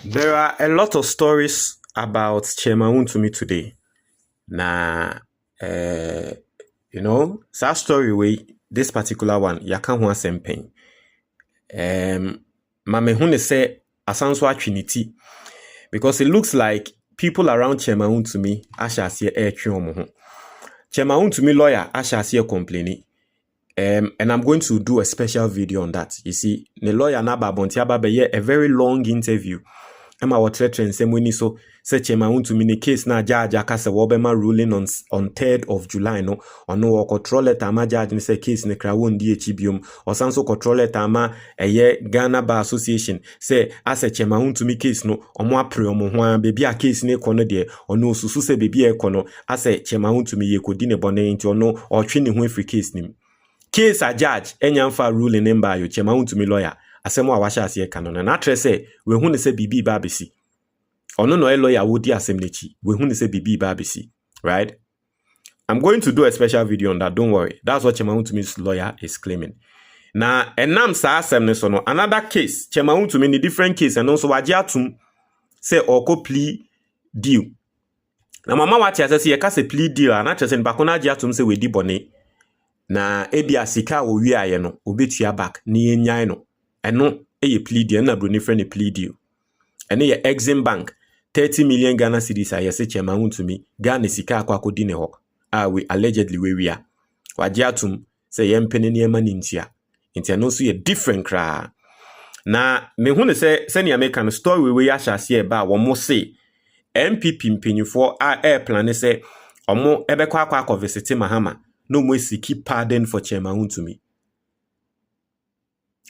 There are a lot of stories about Chairman Wontumi today. Na, that story this particular one, yaka ho asempeng. Mame hune say asanso atwiniti because it looks like people around Chairman Wontumi ashase etwe ho. Chairman Wontumi lawyer ashase complaining. And I'm going to do a special video on that. You see, the lawyer Naba Bontiaba be a very long interview. Emma what and same when so say Chairman Wontumi ni case na judge akase wobema ruling on 3rd of July no ono control letter ma judge ni say case ne kra won di echibium or sanso control letter ma eye Ghana Bar Association say as a Chairman Wontumi case no omo apre omo ho an bebi a case ne kono de ono susu say bebi e kono as a Chairman Wontumi ye kodi ne bone nti ono otwe ne ho afri case nim case a judge enyamfa ruling number yo Chairman Wontumi lawyer asemo a washa ase ka no na atrese we hu ne se bibi ba besi ono no lawyer wodi asem nechi we hu ne se bibi ba besi, right? I'm going to do a special video on that, don't worry. That's what Chairman Wontumi's lawyer is claiming. Na enam sa asem ne so no another case Chairman Wontumi ni different case and also waje atum say oko plea deal. Na mama wati asese ye ka se plea deal na atrese nba kona aje atum se we di bone na ebi asika wo wi aye no obetua back ni yenyan no eno eye plea deal na bro ni friend plea deal ene ye Exim Bank 30 million Ghana cedis aye se Chairman Wontumi Ghana sika akwa ne ho we allegedly we are waje atum se ye mpene ne ema nintia ntia no so ye different kra na me hu ne se ne American story we ya hyase e ba wo mo se NPP mpanyufo a plan se omo ebekwa akwa visit Mahama no mo siki pardon for Chairman Wontumi.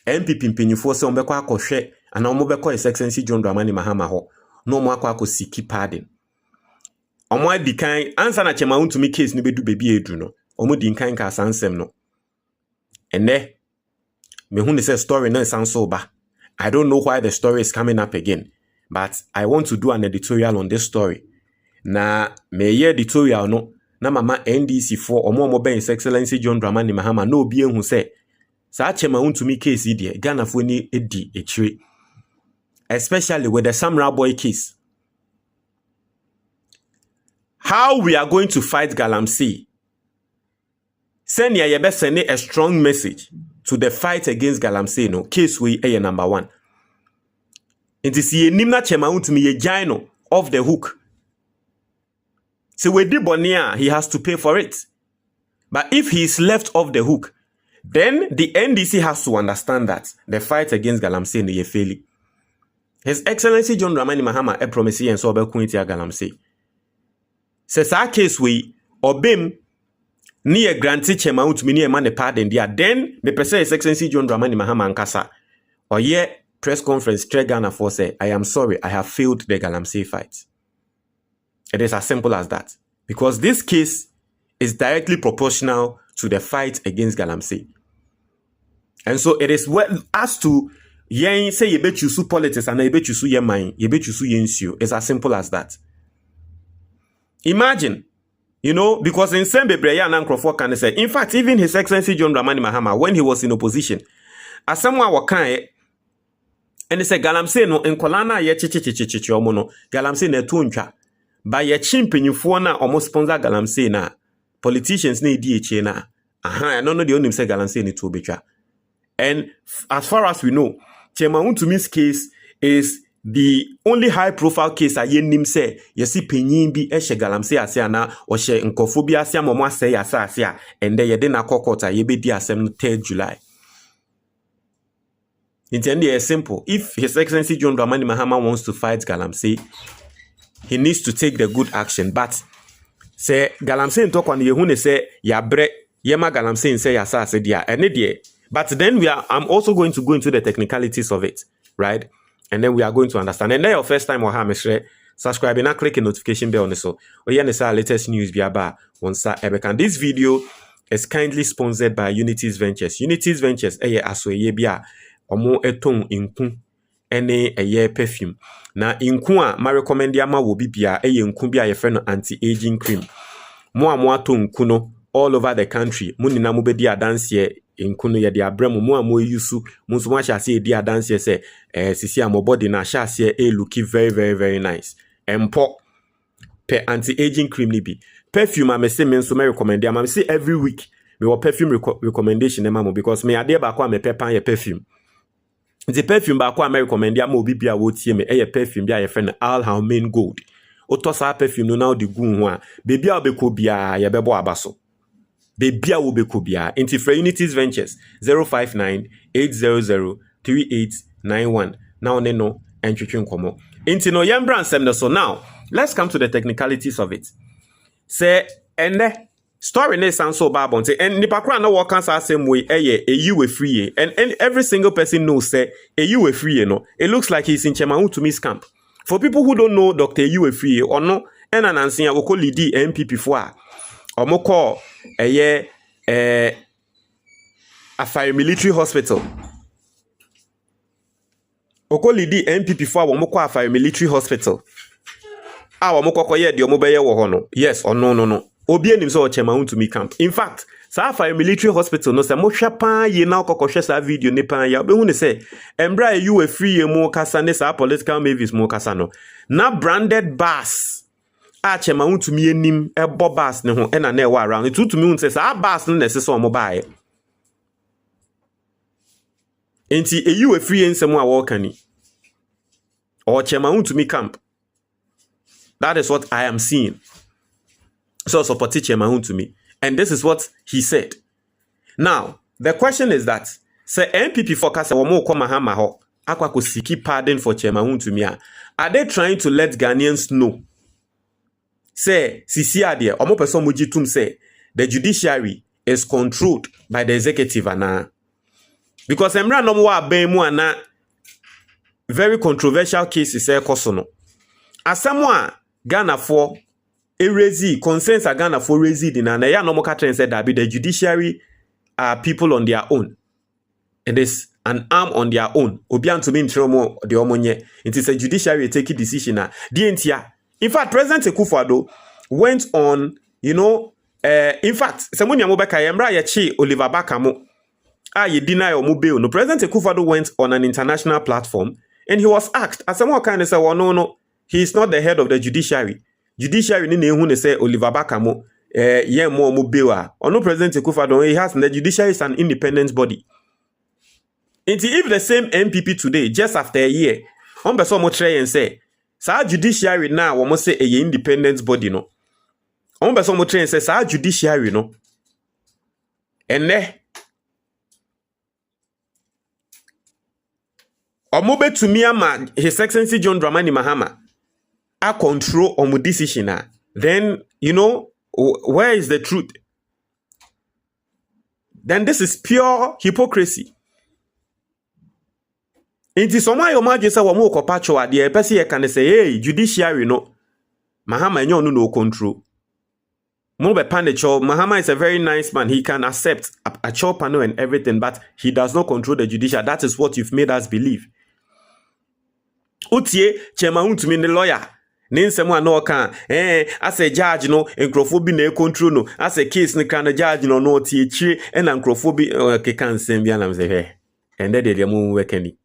NPP mpanyufo se ombekwa akohwe ana omo bekwa His Excellency John Dramani Mahama ho no mo akwa siki pardon. Omo adikan ansa na Chairman Wontumi case ni bedu bebi edu no omo dinkan ka sansem no ene me hu ne se story na sanso ba. I don't know why the story is coming up again, but I want to do an editorial on this story. Na me ye editorial no na mama NDC for omo ben His Excellency John Dramani Mahama no obi ehu se sa Chairman Wontumi case die Ghana fo ni edi echire, especially with the Samurai Boy case. How we are going to fight Galamsey? Send ye be send a strong message to the fight against Galamsey no case we a number 1. It is ye nimna Chairman Wontumi ye jino off the hook. So we di bonia, he has to pay for it. But if he is left off the hook, then the NDC has to understand that the fight against Galamsey no ye faili. His Excellency John Dramani Mahama e promise and so be kunti Galamsey. Says our case we obim ni a granty Chairman Wontumi ni e man pardon dia, then me pese His Excellency John Dramani Mahama ankasa or ye press conference Ghana for say I am sorry I have failed the Galamsey fight. It is as simple as that. Because this case is directly proportional to the fight against Galamsey. And so it is as to yen say you bet you sue politics and you bet you sue your mind, you bet you sue yen. It's as simple as that. Imagine, because in Sembebreya and Ankrofo can say, in fact, even His Excellency John Dramani Mahama, when he was in opposition, as someone wakai, and he said, Galamsey no, in Kolana ye chichichichichi omono, Galamsey ne tuncha. By ye chimpanyufo na almost sponsor Galamsey na politicians ne DHA na I don't know the only say Galamsey ni to betra. And as far as we know, Chairman Wontumi's case is the only high profile case a nim say yesi penyin bi ehye Galamsey ase na o hye nkofo bi ase amomo ase ya ase a and ye de na kokota ye be di asem no 3rd July. Intended is simple. If His Excellency John Dramani Mahama wants to fight Galamsey, he needs to take the good action. But say Galamsey talk on ye say ya bre yema Galamsey say ya sa se dia ene die. But then I'm also going to go into the technicalities of it, right? And then we are going to understand. And then your first time Mahama subscribe and click the notification bell on so or you our latest news biaba once and this video is kindly sponsored by Unity's Ventures. Unity's Ventures aso ye bia omo eton inku ene eye perfume. Na inku a ma recommend ya ma wo bibia nku bia ye friend anti-aging cream. Mo ato nku no all over the country. Munina mo bedi adanse nkuno ye de abramo mo amo yusu mo so mo ahase e di adanse se sisi am body na ahase e look very very very nice empo pe anti-aging cream ni bi perfume am say me so me recommend am say every week me wo perfume recommendation e mamo because me ade ba kwa me pepan ye perfume the perfume ba kwa me recommend am obi bia wo tie me e ye perfume bia ye friend All How Men Gold otosa perfume no na odi gu ho a bebi a obeko bia ye bebo abaso bebi a obeko bia into for Unities Ventures 059 800 3891 now ne no entwetwe nkomo into no yembra nsem no so now let's come to the technicalities of it say ene story ne sound so bad bonte and nipa kra na work answer same way you were free and every single person knows say you were free no it looks like he's in Chairman Wontumi's camp. For people who don't know Dr. Free or no and announcing we call lead NPP for or mo call a fire military hospital o call lead NPP for mo call fire military hospital ah mo call ye de mo be ye wo ho no yes or no obi enim so Chairman Wontumi camp. In fact sa fire military hospital no se mo hwe pan ye na okokoshe sa video ne pan ya be hu ne se embra you free mo kasa ne sa political mavis mo kasa no na branded bus a Chairman Wontumi enim ebo bus ne ho na e wa around it to me hu se sa bus no ne se so mo bae enti you free ensem a wo kani or Chairman Wontumi camp. That is what I am seeing. So support Chairman Wontumi. And this is what he said. Now, the question is that say NPP focus womo ko Mahama ho akwa ko siki pardon for Chairman Wontumi. Are they trying to let Ghanaians know? Say sisi ade omo person mo gitum say the judiciary is controlled by the executive ana. Because emra no mo wa ban mu ana very controversial cases say koso no. Asamo a Ghana for erezi concerns are Ghana for erezi din na ya no mo ka trend said that be the judiciary are people on their own. It is an arm on their own. Obi antumi ntromo de omonye. It is a judiciary taking decision na. In fact, President Akufo-Addo went on, in fact, Samuel Nyamobeka Yemra Yachi Oliver Bakamo. Ye deny or bail. No, President Akufo-Addo went on an international platform and he was asked, as someone kind of said, well, no, he is not the head of the judiciary. Judiciary ni who say Oliver Bakamo, mo bail. Or no, President Akufo-Addo, he has, the judiciary is an independent body. And if the same NPP today, just after a year, on person mo try and say, sa judiciary now, we must say a independent body no. On person mo try and say, sa judiciary no. And omobe to me ama His Excellency John Dramani Mahama a control omo decision then where is the truth? Then this is pure hypocrisy. Inti soma yo maje say womo kopacho ade e pese ye kan say hey judiciary no Mahama enyo no control. Mo be panicho Mahama is a very nice man. He can accept a chop panel and everything, but he does not control the judiciary. That is what you've made us believe. Utie Chairman Wontumi the lawyer. Ninsemu ano kan as a judge no enkrofo bi na control no as a case no kan judge no no tie chire and enkrofo bi keka nsem bia na mse he. And dey mu wekani.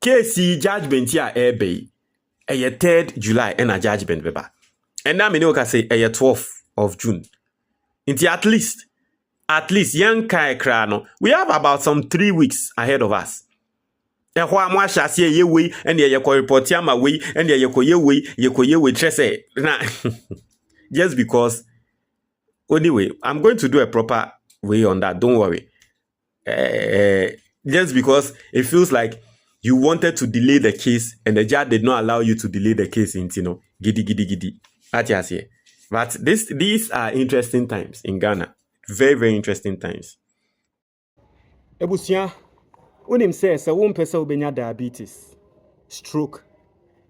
Case judgment here ebe a 3rd July and a judgment beba. And now me no ka say a 12th of June. Inti at least young kai kra no. We have about some 3 weeks ahead of us. E ho amwa shase ye we and ye ko report ya ma we and ye ko ye we trese na just because anyway I'm going to do a proper way on that, don't worry. Just because it feels like you wanted to delay the case and the judge did not allow you to delay the case in gidi. But these are interesting times in Ghana. Very, very interesting times. Ebusia, unim says a one person ubenya diabetes, stroke,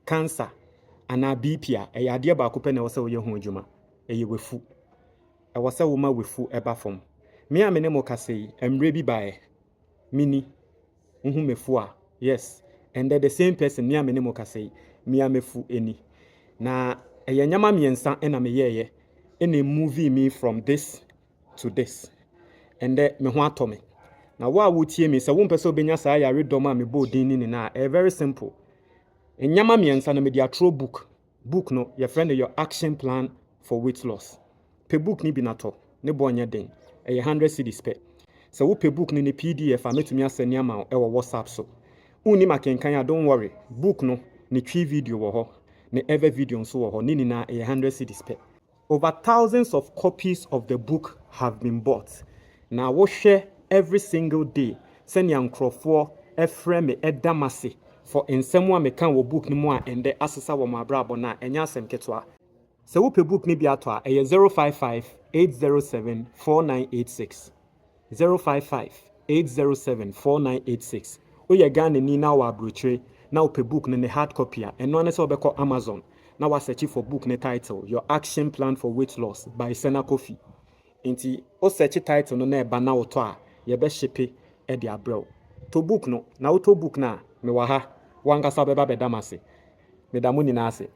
cancer, and a BP, a yadia bakupen was a yehunjuma, a ye wefu. I was a woman with full eba form. Me a menemo kase, ready by mini, mefua. Yes, and they're the same person. Me amenemo kase, me amefu any. Na a yanyama miensa and a meye, any movie me from this to this. ɛndɛ me ho atɔ me na wo a wotie me sɛ wo mpɛ sɛ obenya saa yare dɔm a me bɔ din ni na very simple enyama miɛnsa na me di atro book no your friend your action plan for weight loss pe book ni bi na to ne bɔ nyɛ den ɛyɛ 100 cedis pɛ sɛ wo pe book ni ne pdf a metumi asɛne ama ɛwɔ whatsapp so unni makenkan a don't worry book no ne twi video wɔ hɔ ne ever video nso wɔ hɔ ne nyinaa ɛyɛ 100 cedis pɛ over thousands of copies of the book have been bought na wo share every single day sɛnea nkurɔfoɔ ɛfrɛ me ɛda mase for nsɛm a meka wɔ book no mu a ɛndɛ asesa wɔ mo abrabɔ na ɛnyɛ asɛm ketewa sɛ wo pe book ni bi ato a ɛyɛ 055-807-4986 055-807-4986 woyɛ Ghana ni na wɔ aburokyire na wo pe book no ne hard copy a ɛno ane sɛ wobɛkɔ Amazon na wasearch for book ne title your action plan for weight loss by Sena Kofi nti o search title no na ɛba na wotɔ a yɛbɛhyepe ɛde abrɛw to book no na wotɔ book na me wɔ ha wankasa bɛba bɛda mase meda mo nyinaa ase